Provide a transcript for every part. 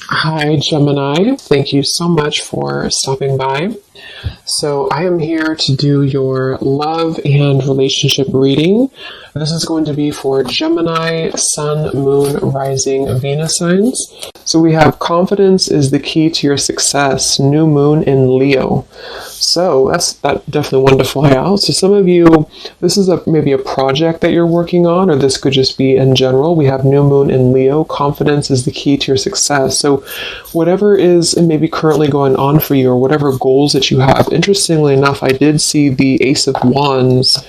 Hi, Gemini. Thank you so much for stopping by. So, I am here to do your love and relationship reading. This is going to be for Gemini, Sun, Moon, Rising, Venus signs. So, we have confidence is the key to your success, new moon in Leo. So, that's definitely one to fly out. So, some of you, this is maybe a project that you're working on, or this could just be in general. We have new moon in Leo. Confidence is the key to your success. So, whatever is maybe currently going on for you, or whatever goals that you have. Interestingly enough, I did see the Ace of Wands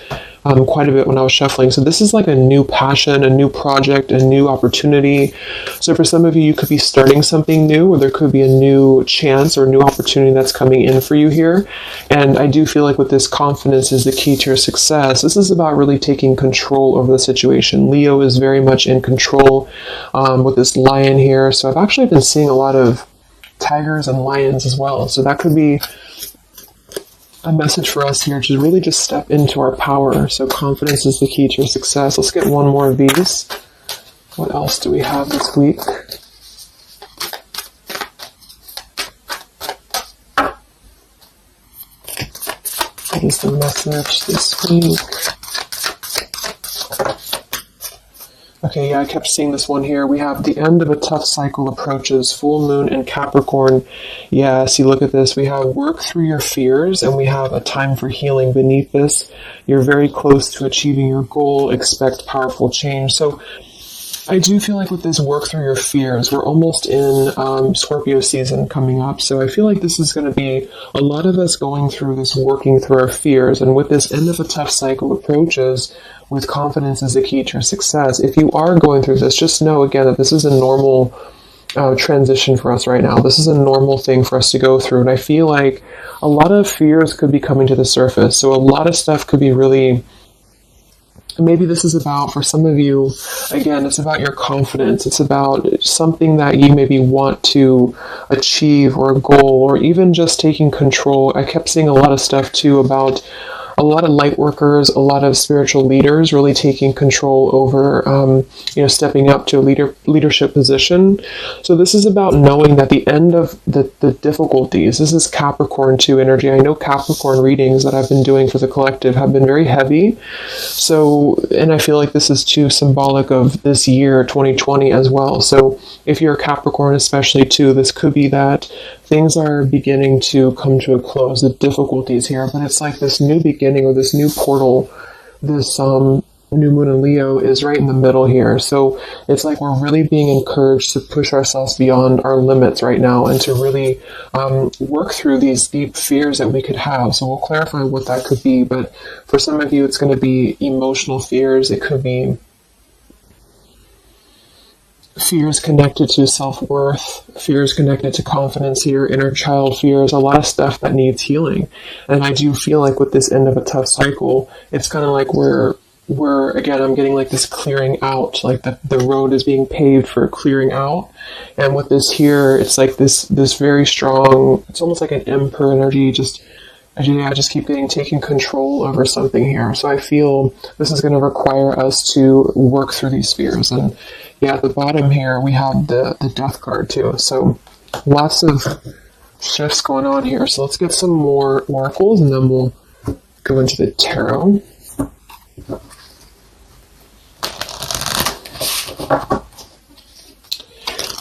quite a bit when I was shuffling. So this is like a new passion, a new project, a new opportunity. So for some of you, you could be starting something new, or there could be a new chance or new opportunity that's coming in for you here. And I do feel like with this, confidence is the key to your success. This is about really taking control over the situation. Leo is very much in control with this lion here. So I've actually been seeing a lot of tigers and lions as well. So that could be a message for us here to really just step into our power. So confidence is the key to your success. Let's get one more of these. What else do we have this week? What is the message this week? Okay, yeah, I kept seeing this one here. We have the end of a tough cycle approaches, full moon in Capricorn. Yeah, see, look at this. We have work through your fears, and we have a time for healing beneath this. You're very close to achieving your goal. Expect powerful change. So I do feel like with this work through your fears, we're almost in Scorpio season coming up. So I feel like this is going to be a lot of us going through this, working through our fears. And with this end of a tough cycle approaches, with confidence is the key to your success. If you are going through this, just know again that this is a normal transition for us right now. This is a normal thing for us to go through. And I feel like a lot of fears could be coming to the surface. So a lot of stuff could be really... Maybe this is about, for some of you, again, it's about your confidence. It's about something that you maybe want to achieve, or a goal, or even just taking control. I kept seeing a lot of stuff too about a lot of light workers, a lot of spiritual leaders really taking control over, stepping up to a leadership position. So this is about knowing that the end of the difficulties, this is Capricorn 2 energy. I know Capricorn readings that I've been doing for the collective have been very heavy. So, and I feel like this is too symbolic of this year, 2020 as well. So if you're a Capricorn especially too, this could be that things are beginning to come to a close, the difficulties here, but it's like this new beginning or this new portal, this new moon in Leo is right in the middle here. So it's like we're really being encouraged to push ourselves beyond our limits right now and to really work through these deep fears that we could have. So we'll clarify what that could be, but for some of you it's going to be emotional fears. It could be fears connected to self-worth, fears connected to confidence here, inner child fears, a lot of stuff that needs healing. And I do feel like with this end of a tough cycle, it's kind of like we're again, I'm getting like this clearing out, like the road is being paved for clearing out. And with this here, it's like this very strong, it's almost like an emperor energy, I just keep taking control over something here. So I feel this is going to require us to work through these fears. And yeah, at the bottom here, we have the death card too. So lots of shifts going on here. So let's get some more oracles and then we'll go into the tarot.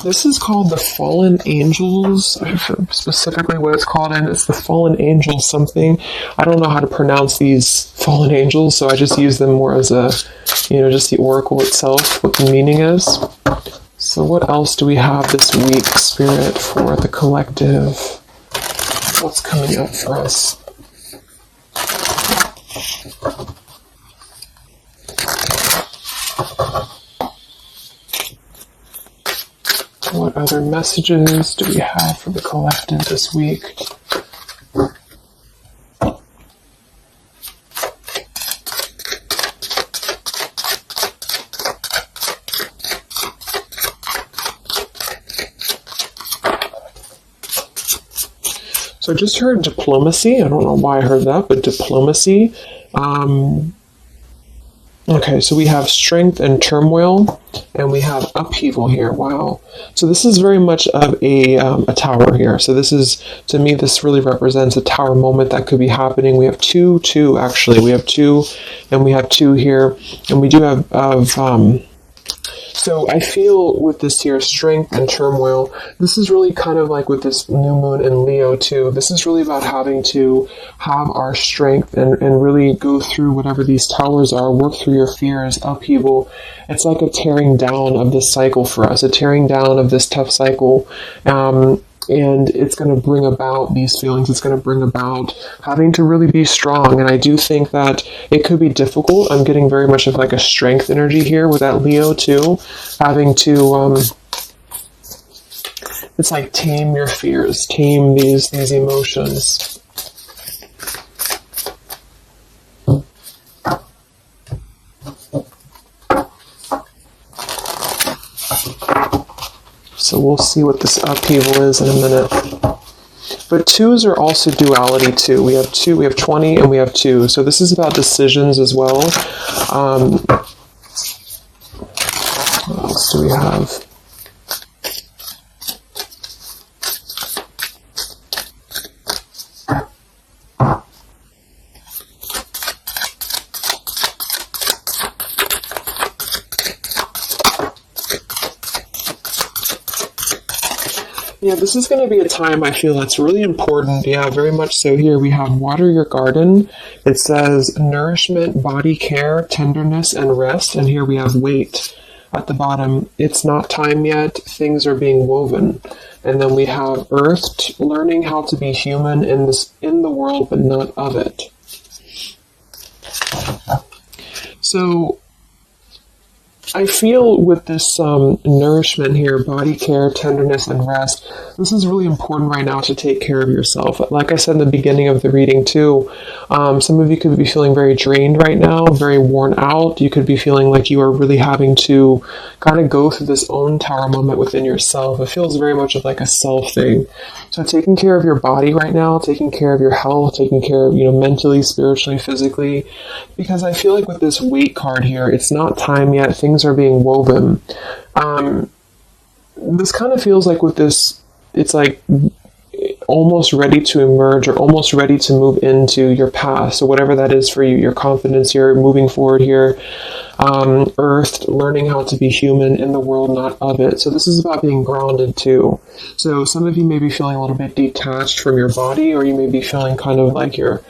This is called the Fallen Angels. I forget specifically what it's called, and it's the Fallen Angels something. I don't know how to pronounce these Fallen Angels, so I just use them more as a, just the oracle itself, what the meaning is. So what else do we have this week, Spirit, for the collective? What's coming up for us? What other messages do we have for the collective this week? So I just heard diplomacy. I don't know why I heard that, but diplomacy. Okay, so we have strength and turmoil, and we have upheaval here. Wow. So this is very much of a tower here. So this is, to me, this really represents a tower moment that could be happening. We have two, actually. We have two, and we have two here, and we do have so I feel with this here, strength and turmoil, this is really kind of like with this new moon in Leo too. This is really about having to have our strength and really go through whatever these towers are, work through your fears, upheaval. It's like a tearing down of this cycle for us, a tearing down of this tough cycle. And it's going to bring about these feelings. It's going to bring about having to really be strong. And I do think that it could be difficult. I'm getting very much of like a strength energy here with that Leo too. Having to, it's like tame your fears, tame these emotions. So we'll see what this upheaval is in a minute. But twos are also duality too. We have 20, and we have 2. So this is about decisions as well. What else do we have? Yeah, this is going to be a time I feel that's really important. Yeah, very much so. Here we have water your garden. It says nourishment, body care, tenderness, and rest. And here we have wait at the bottom. It's not time yet. Things are being woven. And then we have earth, learning how to be human in the world, but not of it. So I feel with this nourishment here, body care, tenderness, and rest, this is really important right now to take care of yourself. Like I said in the beginning of the reading too, some of you could be feeling very drained right now, very worn out. You could be feeling like you are really having to kind of go through this own tower moment within yourself. It feels very much of like a self thing. So taking care of your body right now, taking care of your health, taking care of, mentally, spiritually, physically, because I feel like with this weight card here, it's not time yet. Things are being woven. This kind of feels like with this, it's like almost ready to emerge or almost ready to move into your path. So whatever that is for you, your confidence here, moving forward here, earth, learning how to be human in the world, not of it. So this is about being grounded too. So some of you may be feeling a little bit detached from your body, or you may be feeling kind of like you're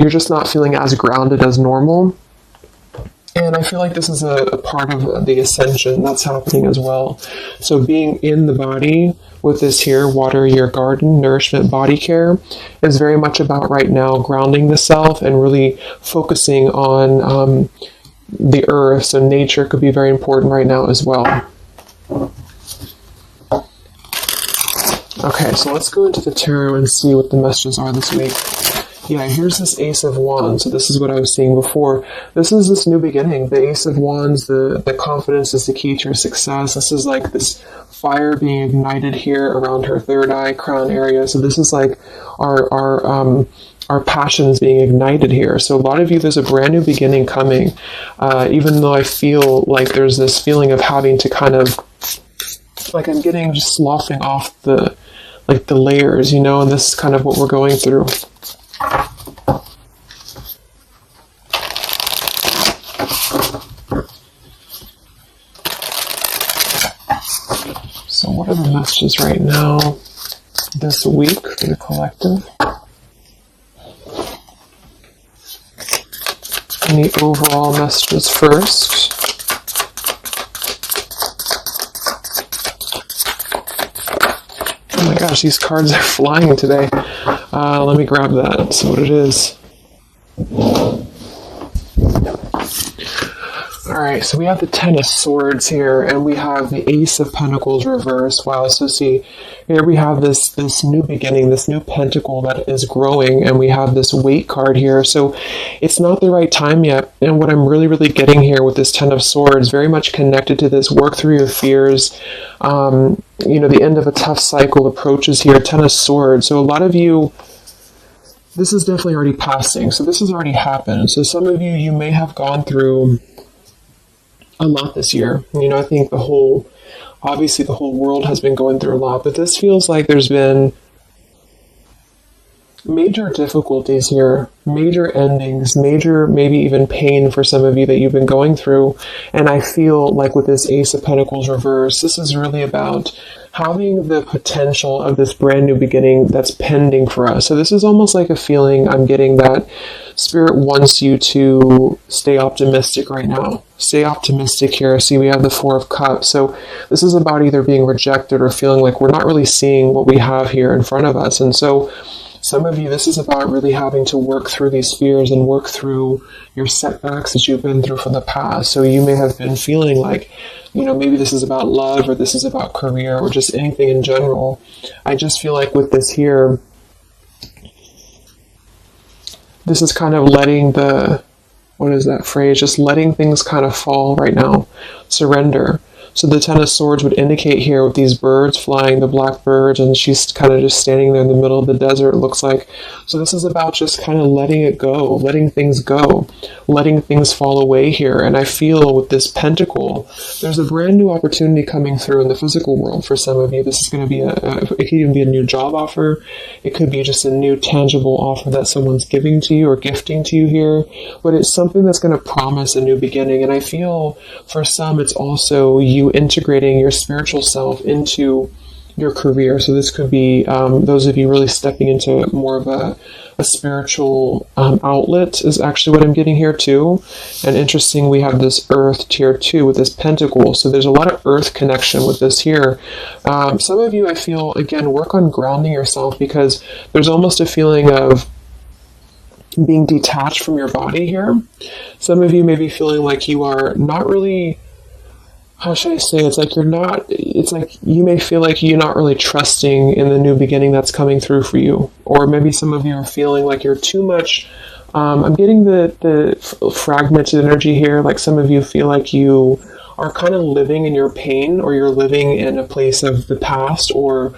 just not feeling as grounded as normal. And I feel like this is a part of the ascension that's happening as well. So being in the body with this here, water your garden, nourishment, body care, is very much about right now grounding the self and really focusing on the earth. So nature could be very important right now as well. Okay, so let's go into the tarot and see what the messages are this week. Yeah, here's this Ace of Wands. So this is what I was seeing before. This is this new beginning. The Ace of Wands, the confidence is the key to your success. This is like this fire being ignited here around her third eye, crown area. So this is like our passions being ignited here. So a lot of you, there's a brand new beginning coming. Even though I feel like there's this feeling of having to kind of, like I'm getting just sloughing off the layers, and this is kind of what we're going through. So what are the messages right now this week for the collective? Any overall messages first? Oh my gosh, these cards are flying today. Let me grab that, see what it is. Alright, so we have the Ten of Swords here, and we have the Ace of Pentacles reversed. Wow, so see, here we have this new beginning, this new pentacle that is growing, and we have this weight card here. So it's not the right time yet, and what I'm really, really getting here with this Ten of Swords, very much connected to this, work through your fears. The end of a tough cycle approaches here, Ten of Swords. So a lot of you, this is definitely already passing. So this has already happened. So some of you, you may have gone through a lot this year. I think obviously the whole world has been going through a lot, but this feels like there's been major difficulties here, major endings, major maybe even pain for some of you that you've been going through. And I feel like with this Ace of Pentacles reverse, this is really about having the potential of this brand new beginning that's pending for us. So this is almost like a feeling I'm getting that Spirit wants you to stay optimistic right now. Stay optimistic here. See, we have the Four of Cups. So this is about either being rejected or feeling like we're not really seeing what we have here in front of us. And so some of you, this is about really having to work through these fears and work through your setbacks that you've been through from the past. So you may have been feeling like, maybe this is about love or this is about career or just anything in general. I just feel like with this here, this is kind of letting what is that phrase? Just letting things kind of fall right now. Surrender. So the Ten of Swords would indicate here with these birds flying, the black birds, and she's kind of just standing there in the middle of the desert, it looks like. So this is about just kind of letting it go, letting things go, letting things fall away here. And I feel with this pentacle, there's a brand new opportunity coming through in the physical world for some of you. This is going to be it could even be a new job offer. It could be just a new tangible offer that someone's giving to you or gifting to you here. But it's something that's going to promise a new beginning. And I feel for some, it's also you integrating your spiritual self into your career. So this could be those of you really stepping into more of a spiritual outlet is actually what I'm getting here too. And interesting, we have this earth tier 2 with this pentacle. So there's a lot of earth connection with this here. Some of you, I feel, again, work on grounding yourself because there's almost a feeling of being detached from your body here. Some of you may be feeling like you are not really, how should I say, it's like you may feel like you're not really trusting in the new beginning that's coming through for you. Or maybe some of you are feeling like you're too much, I'm getting the fragmented energy here, like some of you feel like you are kind of living in your pain, or you're living in a place of the past, or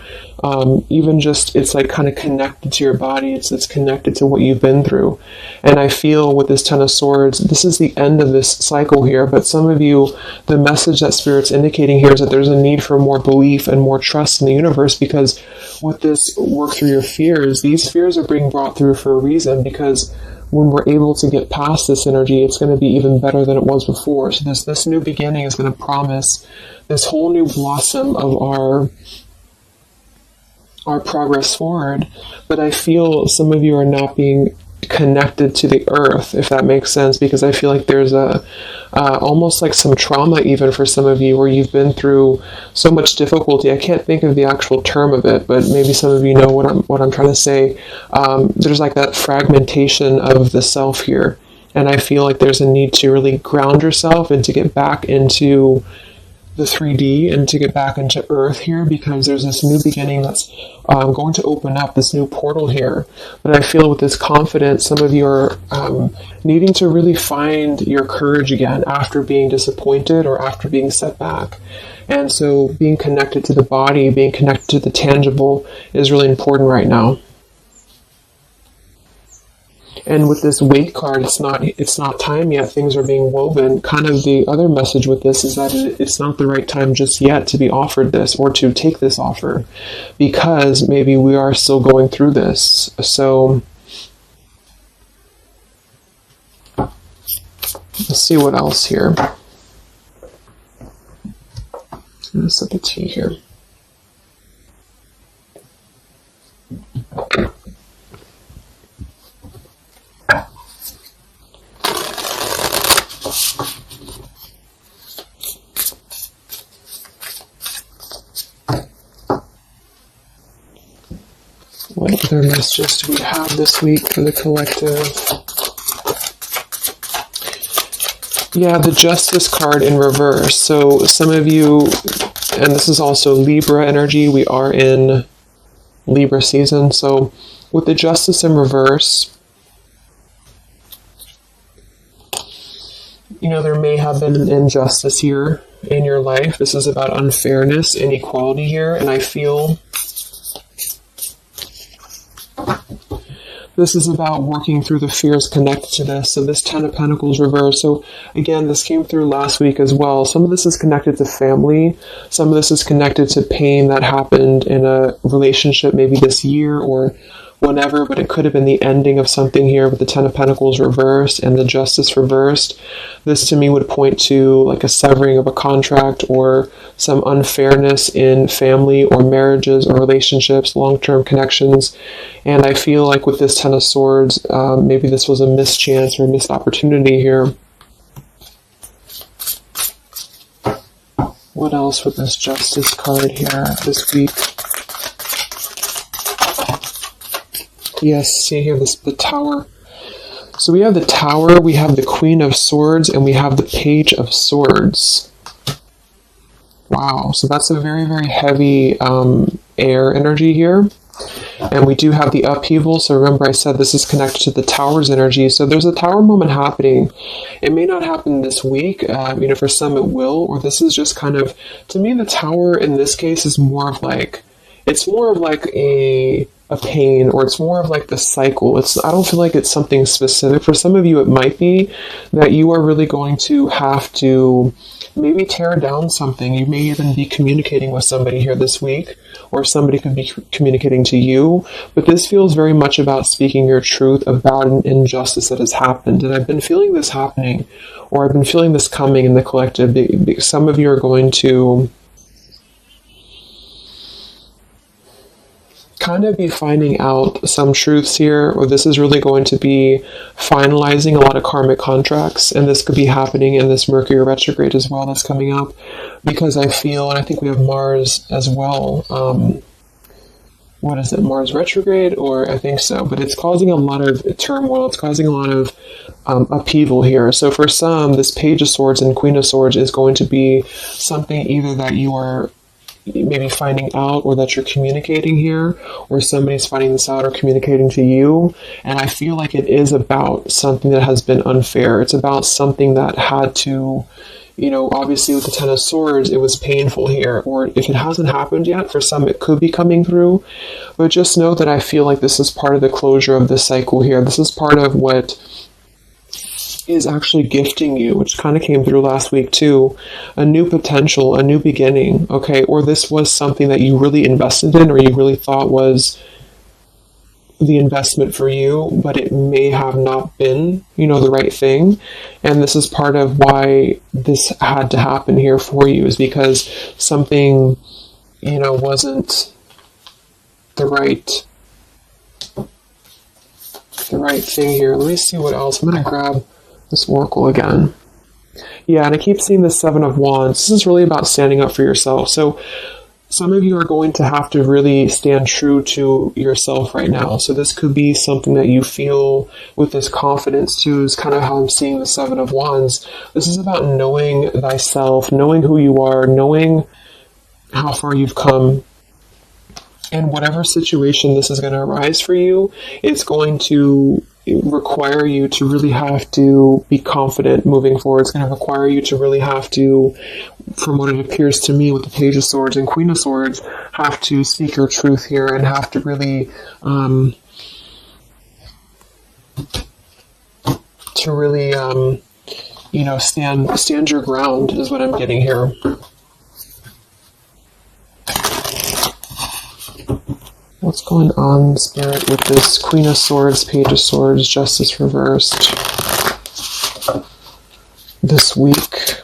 even just it's like kind of connected to your body. It's connected to what you've been through. And I feel with this Ten of Swords, this is the end of this cycle here. But some of you, the message that Spirit's indicating here is that there's a need for more belief and more trust in the universe, because with this work through your fears, these fears are being brought through for a reason, because when we're able to get past this energy, it's going to be even better than it was before. So this new beginning is going to promise this whole new blossom of our progress forward. But I feel some of you are not being connected to the earth, if that makes sense, because I feel like there's almost like some trauma even for some of you, where you've been through so much difficulty. I can't think of the actual term of it, but maybe some of you know what I'm trying to say. There's like that fragmentation of the self here, and I feel like there's a need to really ground yourself and to get back into the 3D and to get back into Earth here, because there's this new beginning that's going to open up, this new portal here. But I feel with this confidence, some of you are needing to really find your courage again after being disappointed or after being set back. And so being connected to the body, being connected to the tangible is really important right now. And with this Wait card, it's not time yet. Things are being woven. Kind of the other message with this is that it's not the right time just yet to be offered this or to take this offer, because maybe we are still going through this. So let's see what else here. I'm going to set the tea here. What other messages do we have this week for the collective? Yeah, the Justice card in reverse. So some of you, and this is also Libra energy, we are in Libra season. So with the Justice in reverse, there may have been an injustice here in your life. This is about unfairness, inequality here, and I feel This is about working through the fears connected to this. So this 10 of Pentacles reversed. So again, this came through last week as well. Some of this is connected to family. Some of this is connected to pain that happened in a relationship maybe this year or whenever, but it could have been the ending of something here with the 10 of Pentacles reversed and the Justice reversed. This to me would point to like a severing of a contract or some unfairness in family or marriages or relationships, long-term connections. And I feel like with this 10 of Swords, maybe this was a mischance or a missed opportunity here. What else with this Justice card here this week? Yes, see here, the Tower. So we have the Tower, we have the Queen of Swords, and we have the Page of Swords. Wow, so that's a very, very heavy air energy here. And we do have the upheaval, so remember I said this is connected to the Tower's energy. So there's a Tower moment happening. It may not happen this week, for some it will, or this is just kind of, to me the Tower in this case is more of like, it's more of like a pain, or it's more of like the cycle. I don't feel like it's something specific. For some of you, it might be that you are really going to have to maybe tear down something. You may even be communicating with somebody here this week, or somebody could be communicating to you. But this feels very much about speaking your truth about an injustice that has happened. And I've been feeling this happening, or I've been feeling this coming in the collective. Some of you are going to kind of be finding out some truths here, or this is really going to be finalizing a lot of karmic contracts, and this could be happening in this Mercury retrograde as well that's coming up, because I feel, and I think we have Mars as well, what is it, Mars retrograde, or I think so, but it's causing a lot of turmoil, it's causing a lot of upheaval here. So for some, this Page of Swords and Queen of Swords is going to be something either that you are maybe finding out, or that you're communicating here, or somebody's finding this out or communicating to you. And I feel like it is about something that has been unfair. It's about something that had to, obviously with the 10 of Swords, it was painful here, or if it hasn't happened yet, for some it could be coming through. But just know that I feel like this is part of the closure of this cycle here. This is part of what is actually gifting you, which kind of came through last week too, a new potential, a new beginning, okay? Or this was something that you really invested in, or you really thought was the investment for you, but it may have not been, the right thing. And this is part of why this had to happen here for you, is because something, wasn't the right thing here. Let me see what else. I'm going to grab this Oracle again. Yeah, and I keep seeing the 7 of Wands. This is really about standing up for yourself. So some of you are going to have to really stand true to yourself right now. So this could be something that you feel with this confidence too, is kind of how I'm seeing the 7 of Wands. This is about knowing thyself, knowing who you are, knowing how far you've come. And whatever situation this is going to arise for you, it's going to require you to really have to be confident moving forward. It's going to require you to really have to, from what it appears to me with the Page of Swords and Queen of Swords, have to speak your truth here and have to really, stand your ground is what I'm getting here. What's going on, Spirit, with this Queen of Swords, Page of Swords, Justice reversed this week?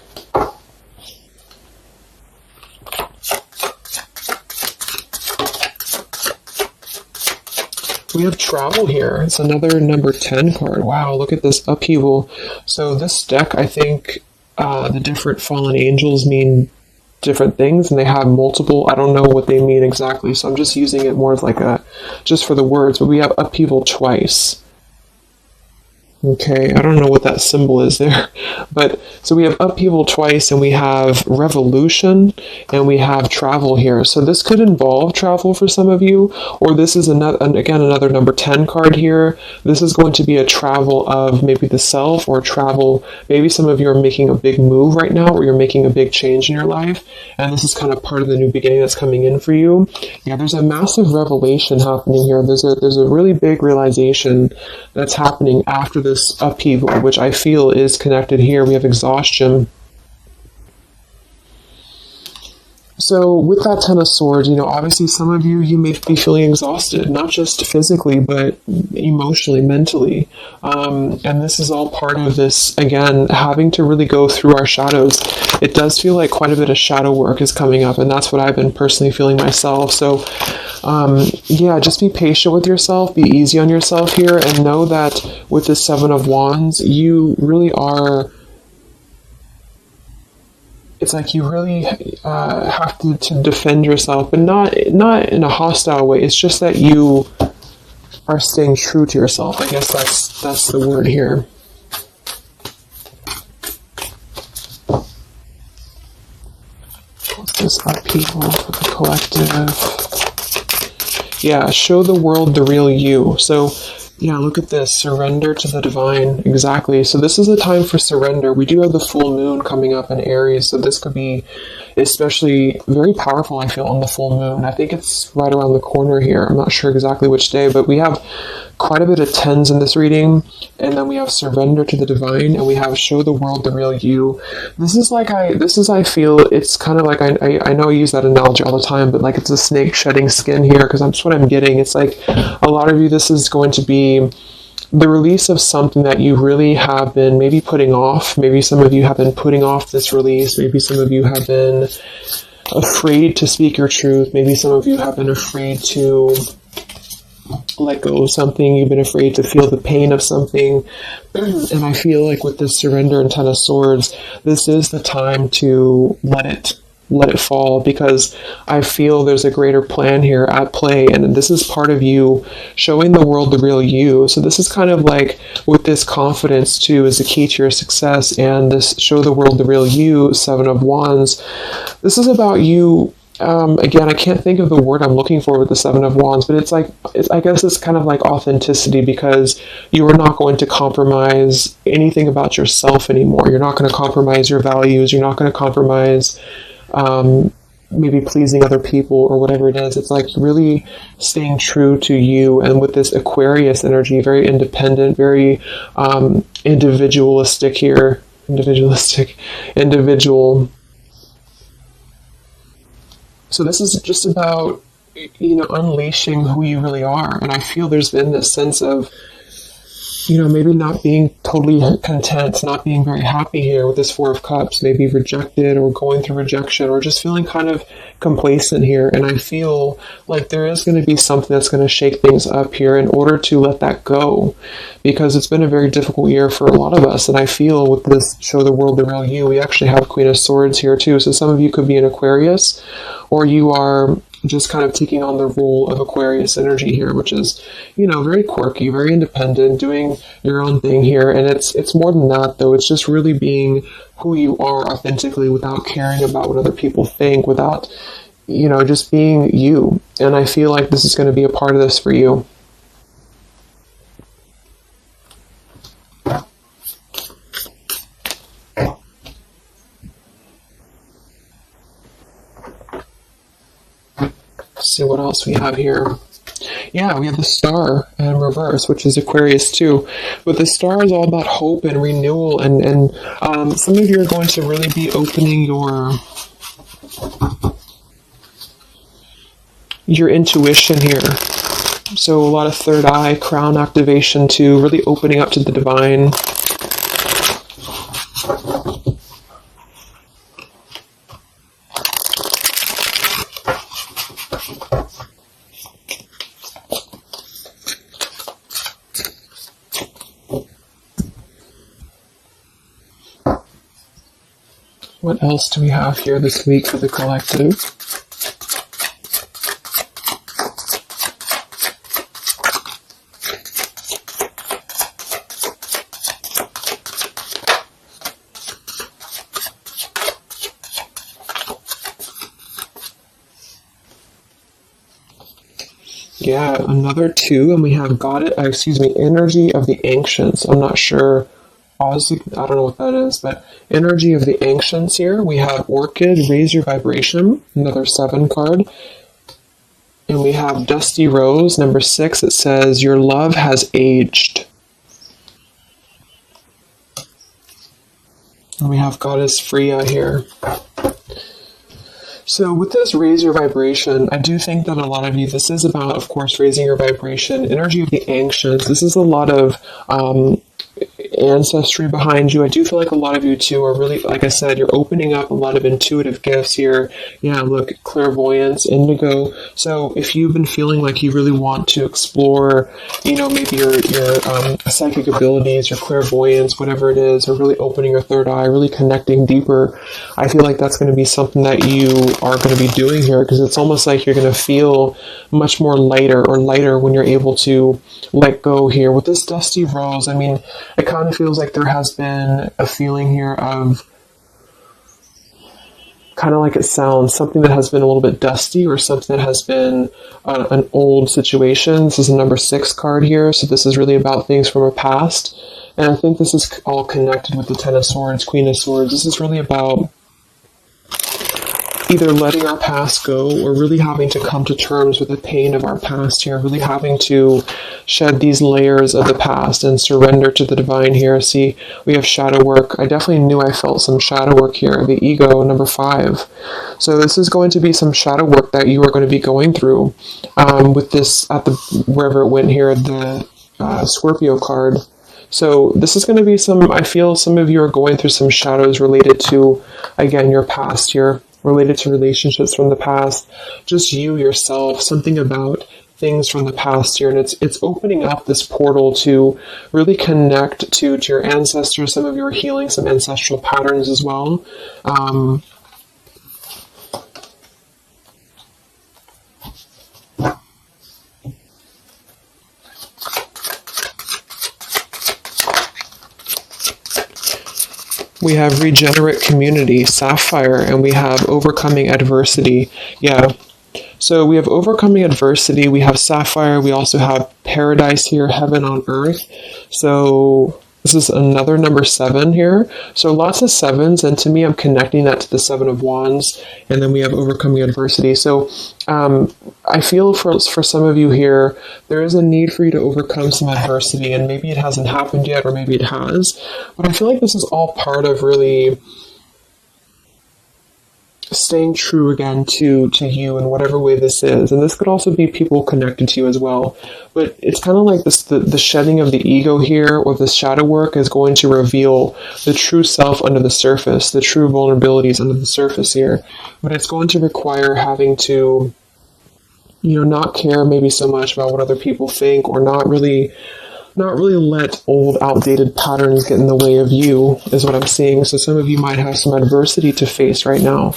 We have travel here. It's another number 10 card. Wow, look at this upheaval. So this deck, I think the different fallen angels mean different things, and they have multiple, I don't know what they mean exactly, so I'm just using it more as like just for the words, but we have upheaval twice. Okay, I don't know what that symbol is there. But so we have upheaval twice, and we have revolution, and we have travel here. So this could involve travel for some of you, or this is another, again, another number 10 card here. This is going to be a travel of maybe the self, or travel, maybe some of you are making a big move right now, or you're making a big change in your life, and this is kind of part of the new beginning that's coming in for you. Yeah, there's a massive revelation happening here. There's a really big realization that's happening after this upheaval, which I feel is connected here. We have exhaustion. So with that Ten of Swords, obviously some of you may be feeling exhausted, not just physically, but emotionally, mentally. And this is all part of this, again, having to really go through our shadows. It does feel like quite a bit of shadow work is coming up, and that's what I've been personally feeling myself. So yeah, just be patient with yourself, be easy on yourself here, and know that with the Seven of Wands, you really are... It's like you really have to defend yourself, but not in a hostile way. It's just that you are staying true to yourself. I guess that's the word here. What's this upheaval for the collective? Yeah, show the world the real you. So yeah, look at this. Surrender to the divine. Exactly. So this is a time for surrender. We do have the full moon coming up in Aries, so this could be especially very powerful, I feel, on the full moon. I think it's right around the corner here. I'm not sure exactly which day, but we have quite a bit of tens in this reading, and then we have surrender to the divine, and we have show the world the real you. I feel it's kind of like, I know I use that analogy all the time, but like it's a snake shedding skin here, because that's what I'm getting. It's like a lot of you, this is going to be the release of something that you really have been maybe putting off. Maybe some of you have been putting off this release. Maybe some of you have been afraid to speak your truth. Maybe some of you have been afraid to let go of something. You've been afraid to feel the pain of something. And I feel like with this surrender and Ten of Swords, this is the time to let it fall, because I feel there's a greater plan here at play, and this is part of you showing the world the real you. So this is kind of like, with this confidence too is the key to your success, and this show the world the real you, Seven of Wands. This is about you. Again, I can't think of the word I'm looking for with the Seven of Wands, but I guess it's kind of like authenticity, because you are not going to compromise anything about yourself anymore. You're not going to compromise your values. You're not going to compromise maybe pleasing other people or whatever it is. It's like really staying true to you, and with this Aquarius energy, very independent, very individualistic here. Individual. So this is just about, unleashing who you really are. And I feel there's been this sense of, maybe not being totally content, not being very happy here with this Four of Cups, maybe rejected or going through rejection, or just feeling kind of complacent here. And I feel like there is going to be something that's going to shake things up here in order to let that go, because it's been a very difficult year for a lot of us. And I feel with this show the world the real you, we actually have Queen of Swords here too. So some of you could be an Aquarius, or you are just kind of taking on the role of Aquarius energy here, which is, very quirky, very independent, doing your own thing here. And it's more than that, though. It's just really being who you are authentically, without caring about what other people think, without, just being you. And I feel like this is going to be a part of this for you. See what else we have here. Yeah, we have the Star in reverse, which is Aquarius too. But the Star is all about hope and renewal, and some of you are going to really be opening your intuition here. So a lot of third eye, crown activation too, really opening up to the divine. What else do we have here this week for the collective? Yeah, another 2, and we have energy of the ancients. I'm not sure. I don't know what that is, but energy of the ancients here. We have orchid, raise your vibration, another 7 card. And we have dusty rose, number 6. It says, your love has aged. And we have goddess Freya here. So with this raise your vibration, I do think that a lot of you, this is about, of course, raising your vibration, energy of the ancients. This is a lot of ancestry behind you. I do feel like a lot of you too are really, like I said, you're opening up a lot of intuitive gifts here. Yeah, look, clairvoyance, indigo. So if you've been feeling like you really want to explore, maybe your psychic abilities, your clairvoyance, whatever it is, or really opening your third eye, really connecting deeper, I feel like that's going to be something that you are going to be doing here, because it's almost like you're going to feel much more lighter when you're able to let go here. With this dusty rose, I mean, it kind of feels like there has been a feeling here of, kind of like it sounds, something that has been a little bit dusty, or something that has been an old situation. This is a number 6 card here, so this is really about things from our past. And I think this is all connected with the 10 of Swords, Queen of Swords. This is really about either letting our past go, or really having to come to terms with the pain of our past here, really having to shed these layers of the past and surrender to the divine here. See, we have shadow work. I definitely knew I felt some shadow work here. The ego, number 5. So this is going to be some shadow work that you are going to be going through with this, wherever it went here, the Scorpio card. So this is going to be I feel some of you are going through some shadows related to, again, your past here, related to relationships from the past, just you yourself, something about things from the past here. And it's opening up this portal to really connect to your ancestors. Some of you are healing some ancestral patterns as well. We have regenerate community, sapphire, and we have overcoming adversity. Yeah. So we have overcoming adversity, we have sapphire, we also have paradise here, heaven on earth. So this is another number 7 here. So lots of 7s, and to me, I'm connecting that to the 7 of Wands, and then we have overcoming adversity. So I feel for some of you here, there is a need for you to overcome some adversity, and maybe it hasn't happened yet, or maybe it has. But I feel like this is all part of really staying true again to you in whatever way this is. And this could also be people connected to you as well. But it's kind of like this, the shedding of the ego here, or the shadow work, is going to reveal the true self under the surface, the true vulnerabilities under the surface here. But it's going to require having to, not care maybe so much about what other people think, or not really let old, outdated patterns get in the way of you, is what I'm seeing. So some of you might have some adversity to face right now.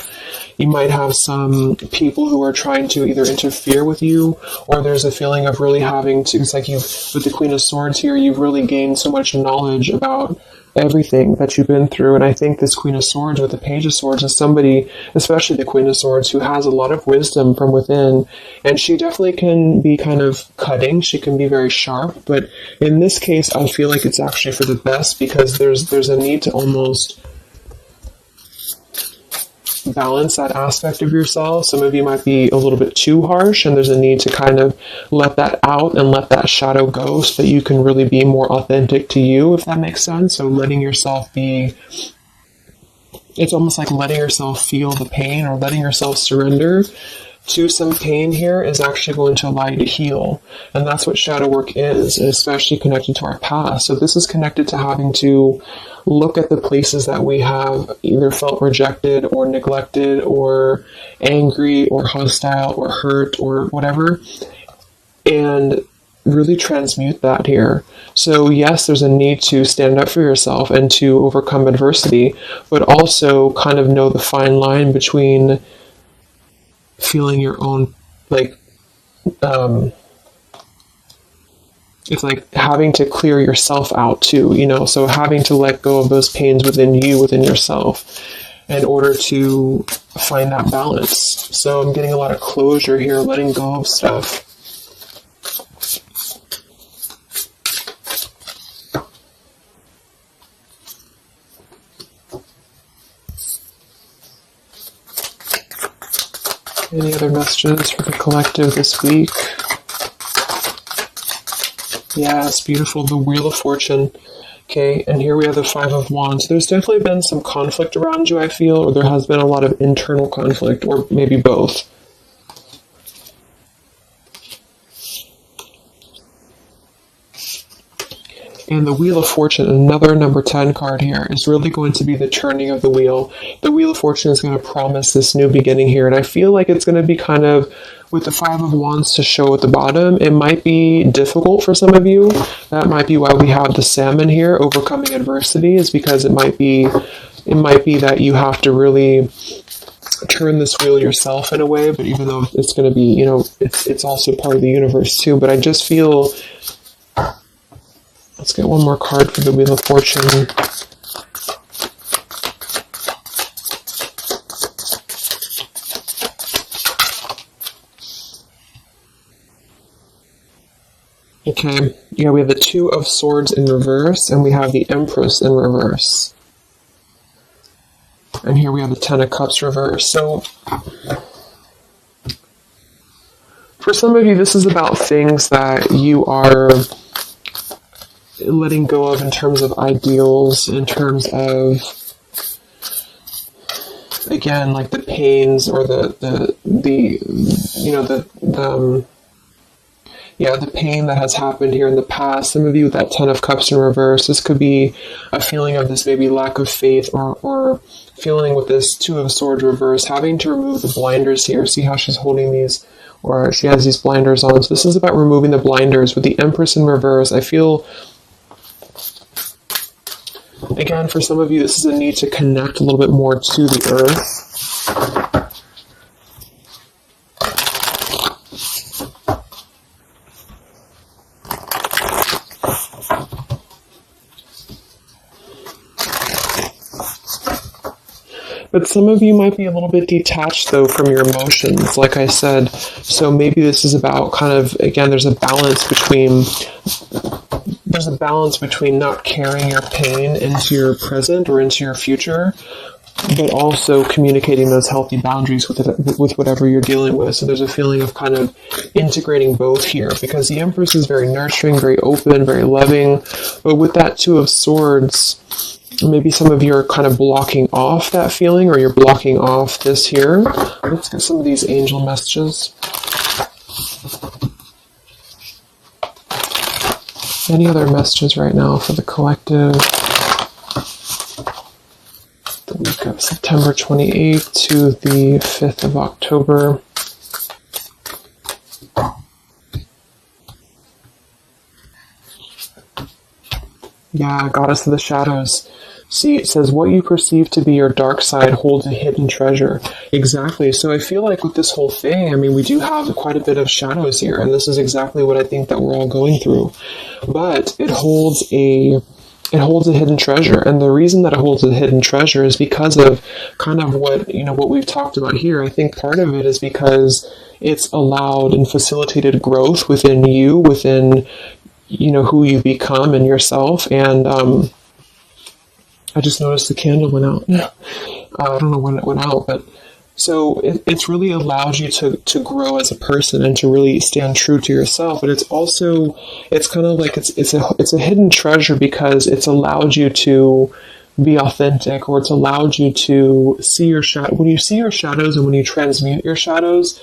You might have some people who are trying to either interfere with you, or there's a feeling of really having to, it's like with the Queen of Swords here, you've really gained so much knowledge about everything that you've been through. And I think this Queen of Swords with the Page of Swords is somebody, especially the Queen of Swords, who has a lot of wisdom from within, and she definitely can be kind of cutting. She can be very sharp, but in this case, I feel like it's actually for the best, because there's a need to almost balance that aspect of yourself. Some of you might be a little bit too harsh, and there's a need to kind of let that out and let that shadow go, so that you can really be more authentic to you, if that makes sense. So letting yourself be, it's almost like letting yourself feel the pain, or letting yourself surrender to some pain here is actually going to allow you to heal. And that's what shadow work is, especially connected to our past. So this is connected to having to look at the places that we have either felt rejected or neglected or angry or hostile or hurt or whatever, and really transmute that here. So yes, there's a need to stand up for yourself and to overcome adversity, but also kind of know the fine line between feeling your own, like, it's like having to clear yourself out too, so having to let go of those pains within you, within yourself, in order to find that balance. So I'm getting a lot of closure here, letting go of stuff. Any other messages for the collective this week? Yes, beautiful. The Wheel of Fortune. Okay, and here we have the Five of Wands. There's definitely been some conflict around you, I feel, or there has been a lot of internal conflict, or maybe both. And the Wheel of Fortune, another number 10 card here, is really going to be the turning of the wheel. The Wheel of Fortune is going to promise this new beginning here, and I feel like it's going to be kind of, with the Five of Wands to show at the bottom, it might be difficult for some of you. That might be why we have the Salmon here, overcoming adversity, is because it might be that you have to really turn this wheel yourself in a way, but even though it's going to be, you know, it's also part of the universe too, but I just feel... Let's get one more card for the Wheel of Fortune. Okay, yeah, we have the Two of Swords in reverse, and we have the Empress in reverse. And here we have the Ten of Cups reverse. So, for some of you, this is about things that you are letting go of in terms of ideals, in terms of, again, like the pains or the pain that has happened here in the past. Some of you with that Ten of Cups in reverse, this could be a feeling of this maybe lack of faith, or feeling with this Two of Swords reverse, having to remove the blinders here. See how she's holding these, or she has these blinders on. So this is about removing the blinders. With the Empress in reverse, I feel, again, for some of you, this is a need to connect a little bit more to the earth. But some of you might be a little bit detached, though, from your emotions, like I said. So maybe this is about kind of, again, there's a balance between not carrying your pain into your present or into your future, but also communicating those healthy boundaries with whatever you're dealing with. So there's a feeling of kind of integrating both here, because the Empress is very nurturing, very open, very loving. But with that Two of Swords, maybe some of you are kind of blocking off that feeling, or you're blocking off this here. Let's get some of these angel messages. Any other messages right now for the collective? The week of September 28th to the 5th of October. Yeah, Goddess of the Shadows. See, it says, what you perceive to be your dark side holds a hidden treasure. Exactly. So I feel like with this whole thing, I mean, we do have quite a bit of shadows here, and this is exactly what I think that we're all going through. But it holds a hidden treasure, and the reason that it holds a hidden treasure is because of kind of what we've talked about here. I think part of it is because it's allowed and facilitated growth within you, within who you become and yourself. And I just noticed the candle went out. I don't know when it went out, but so it's really allowed you to grow as a person and to really stand true to yourself. But it's kind of like it's a hidden treasure because it's allowed you to be authentic, or it's allowed you to see your shadow. When you see your shadows and when you transmute your shadows,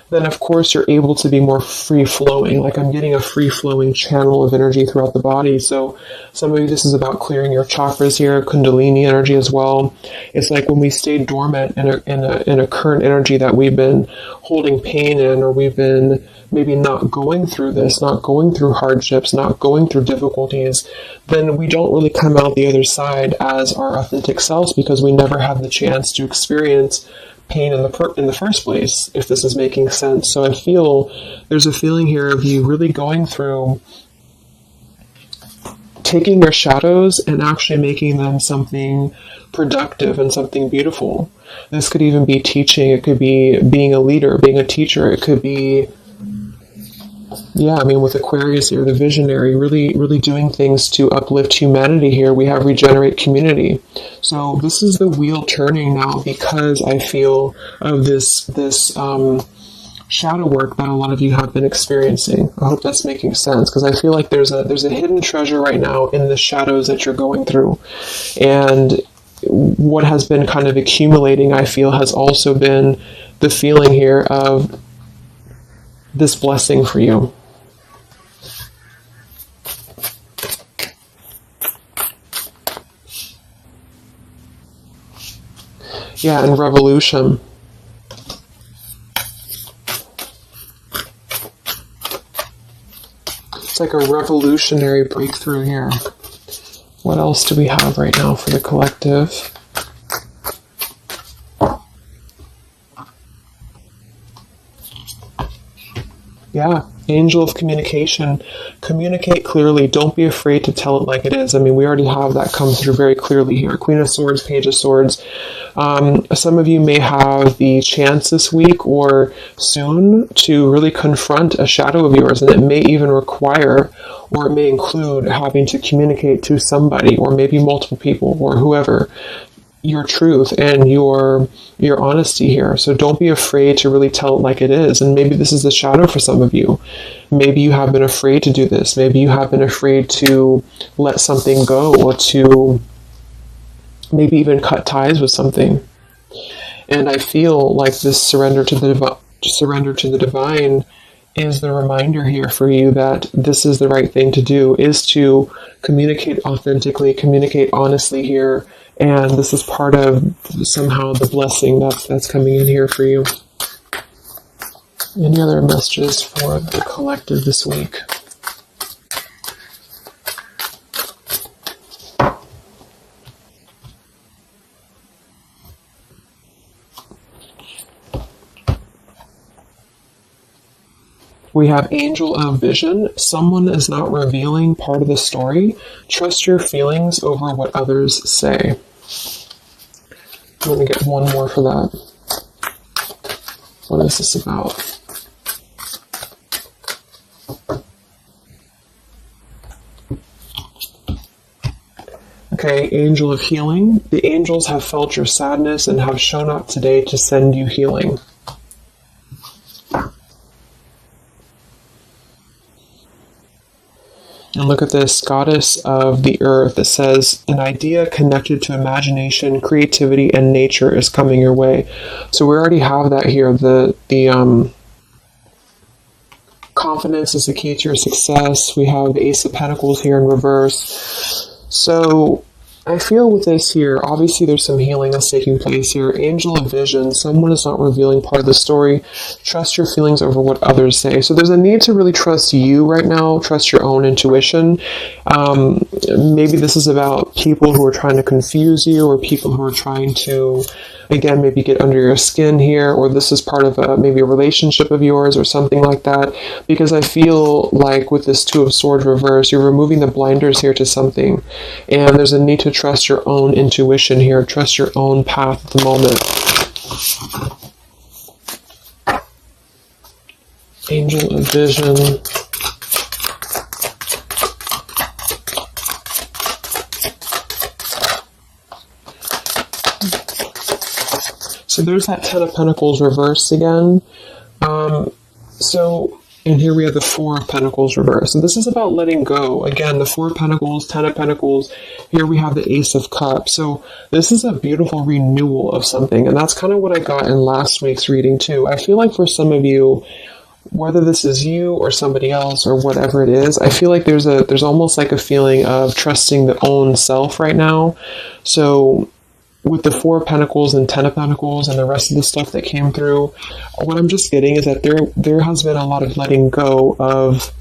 then of course you're able to be more free-flowing. Like I'm getting a free-flowing channel of energy throughout the body. So some of you, this is about clearing your chakras here, Kundalini energy as well. It's like when we stay dormant in a current energy that we've been holding pain in, or we've been maybe not going through this, not going through hardships, not going through difficulties, then we don't really come out the other side as our authentic selves, because we never have the chance to experience pain in the first place, if this is making sense. So I feel there's a feeling here of you really going through taking your shadows and actually making them something productive and something beautiful. This could even be teaching, it could be being a leader, being a teacher, it could be Yeah, I mean, with Aquarius here, the visionary, really, really doing things to uplift humanity here. We have regenerate community. So this is the wheel turning now because I feel of this shadow work that a lot of you have been experiencing. I hope that's making sense because I feel like there's a hidden treasure right now in the shadows that you're going through. And what has been kind of accumulating, I feel, has also been the feeling here of this blessing for you. Yeah, and revolution. It's like a revolutionary breakthrough here. What else do we have right now for the collective? Yeah, angel of communication. Communicate clearly. Don't be afraid to tell it like it is. I mean, we already have that come through very clearly here. Queen of Swords, Page of Swords. Some of you may have the chance this week or soon to really confront a shadow of yours, and it may even require, or it may include having to communicate to somebody, or maybe multiple people, or whoever, your truth and your honesty here. So don't be afraid to really tell it like it is. And maybe this is the shadow for some of you. Maybe you have been afraid to do this. Maybe you have been afraid to let something go, or to maybe even cut ties with something. And I feel like this surrender to the divine is the reminder here for you that this is the right thing to do, is to communicate authentically, communicate honestly here. And this is part of somehow the blessing that's coming in here for you. Any other messages for the collective this week? We have Angel of Vision. Someone is not revealing part of the story. Trust your feelings over what others say. I'm going to get one more for that. What is this about? Okay, Angel of Healing. The angels have felt your sadness and have shown up today to send you healing. And look at this, Goddess of the Earth. It says, an idea connected to imagination, creativity, and nature is coming your way. So we already have that here. The confidence is the key to your success. We have the Ace of Pentacles here in reverse. So I feel with this here, obviously there's some healing that's taking place here. Angel of Vision, someone is not revealing part of the story. Trust your feelings over what others say. So there's a need to really trust you right now, trust your own intuition. Maybe this is about people who are trying to confuse you, or people who are trying to, again, maybe get under your skin here, or this is part of maybe a relationship of yours or something like that. Because I feel like with this Two of Swords reverse, you're removing the blinders here to something. And there's a need to trust your own intuition here, trust your own path at the moment. Angel of Vision. So there's that Ten of Pentacles reversed again. And here we have the Four of Pentacles reversed. And this is about letting go. Again, the Four of Pentacles, Ten of Pentacles. Here we have the Ace of Cups. So this is a beautiful renewal of something. And that's kind of what I got in last week's reading too. I feel like for some of you, whether this is you or somebody else or whatever it is, I feel like there's almost like a feeling of trusting the own self right now. So with the Four of Pentacles and Ten of Pentacles and the rest of the stuff that came through, what I'm just getting is that there has been a lot of letting go of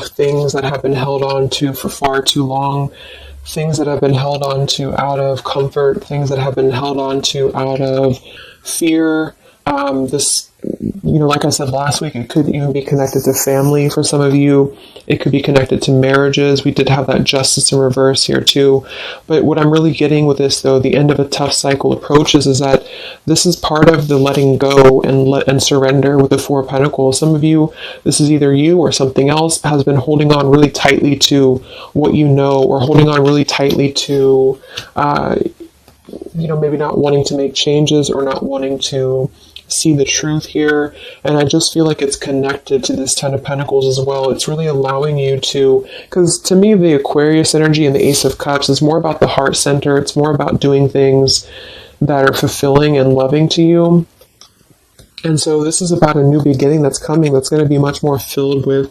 things that have been held on to for far too long, things that have been held on to out of comfort, things that have been held on to out of fear, This, like I said last week, it could even be connected to family for some of you. It could be connected to marriages. We did have that justice in reverse here too. But what I'm really getting with this, though, the end of a tough cycle approaches, is that this is part of the letting go and surrender with the Four of Pentacles. Some of you, this is either you or something else, has been holding on really tightly to what you know, or holding on really tightly to, maybe not wanting to make changes or not wanting to see the truth here. And I just feel like it's connected to this Ten of Pentacles as well. It's really allowing you to, because to me, the Aquarius energy and the Ace of Cups is more about the heart center. It's more about doing things that are fulfilling and loving to you. And so this is about a new beginning that's coming, that's going to be much more filled with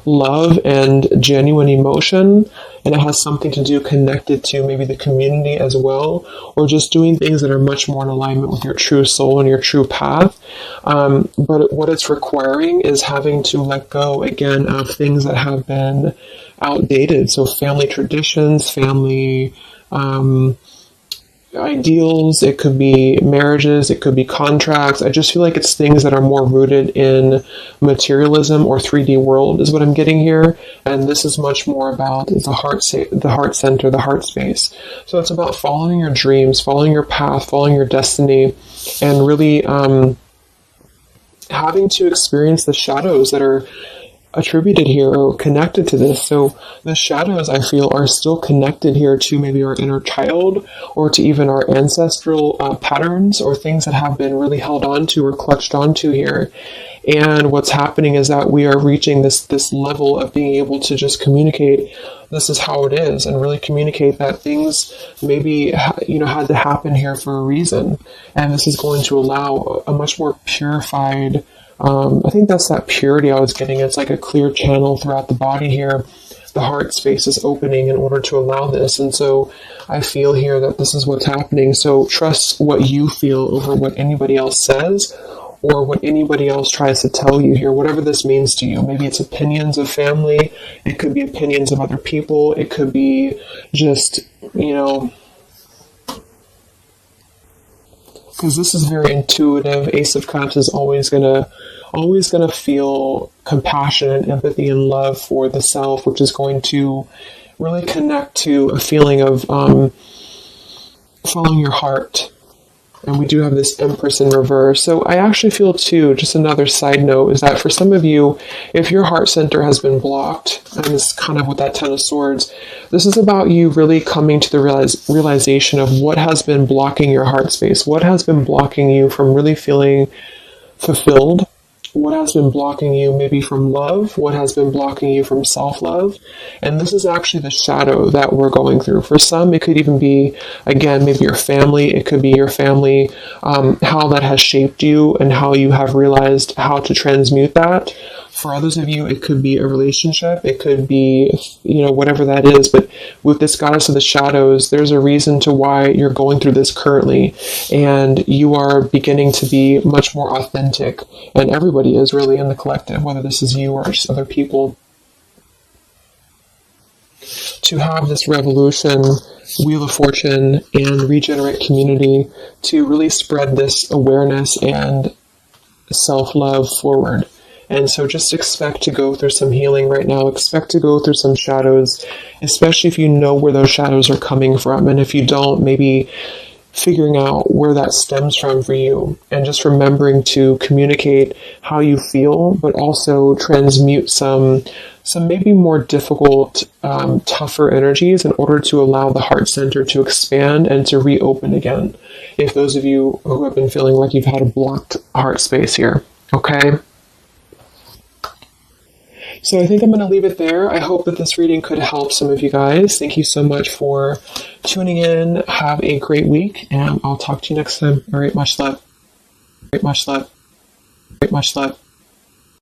love and genuine emotion. And it has something to do connected to maybe the community as well, or just doing things that are much more in alignment with your true soul and your true path. But what it's requiring is having to let go, again, of things that have been outdated. So family traditions, family ideals, it could be marriages, it could be contracts. I just feel like it's things that are more rooted in materialism or 3D world is what I'm getting here. And this is much more about the heart center, the heart space. So it's about following your dreams, following your path, following your destiny, and really having to experience the shadows that are attributed here or connected to this. So the shadows, I feel, are still connected here to maybe our inner child, or to even our ancestral patterns, or things that have been really held on to or clutched onto here. And what's happening is that we are reaching this level of being able to just communicate, this is how it is, and really communicate that things maybe had to happen here for a reason. And this is going to allow a much more purified, I think that's that purity I was getting. It's like a clear channel throughout the body here. The heart space is opening in order to allow this. And so I feel here that this is what's happening. So trust what you feel over what anybody else says, or what anybody else tries to tell you here, whatever this means to you. Maybe it's opinions of family. It could be opinions of other people. It could be just, because this is very intuitive. Ace of Cups is always gonna feel compassion and empathy and love for the self, which is going to really connect to a feeling of following your heart. And we do have this Empress in reverse. So I actually feel too, just another side note, is that for some of you, if your heart center has been blocked, and this is kind of with that Ten of Swords, this is about you really coming to the realization of what has been blocking your heart space, what has been blocking you from really feeling fulfilled, what has been blocking you maybe from love, what has been blocking you from self-love. And this is actually the shadow that we're going through. For some, it could even be, again, maybe your family. It could be your family, how that has shaped you and how you have realized how to transmute that. For others of you, it could be a relationship. It could be, whatever that is. But with this Goddess of the Shadows, there's a reason to why you're going through this currently. And you are beginning to be much more authentic. And everybody is really in the collective, whether this is you or just other people. To have this revolution, Wheel of Fortune, and Regenerate Community to really spread this awareness and self-love forward. And so just expect to go through some healing right now. Expect to go through some shadows, especially if you know where those shadows are coming from. And if you don't, maybe figuring out where that stems from for you. And just remembering to communicate how you feel, but also transmute some maybe more difficult, tougher energies in order to allow the heart center to expand and to reopen again. If those of you who have been feeling like you've had a blocked heart space here, okay? So I think I'm going to leave it there. I hope that this reading could help some of you guys. Thank you so much for tuning in. Have a great week, and I'll talk to you next time. All right, much love. Much love. Much love.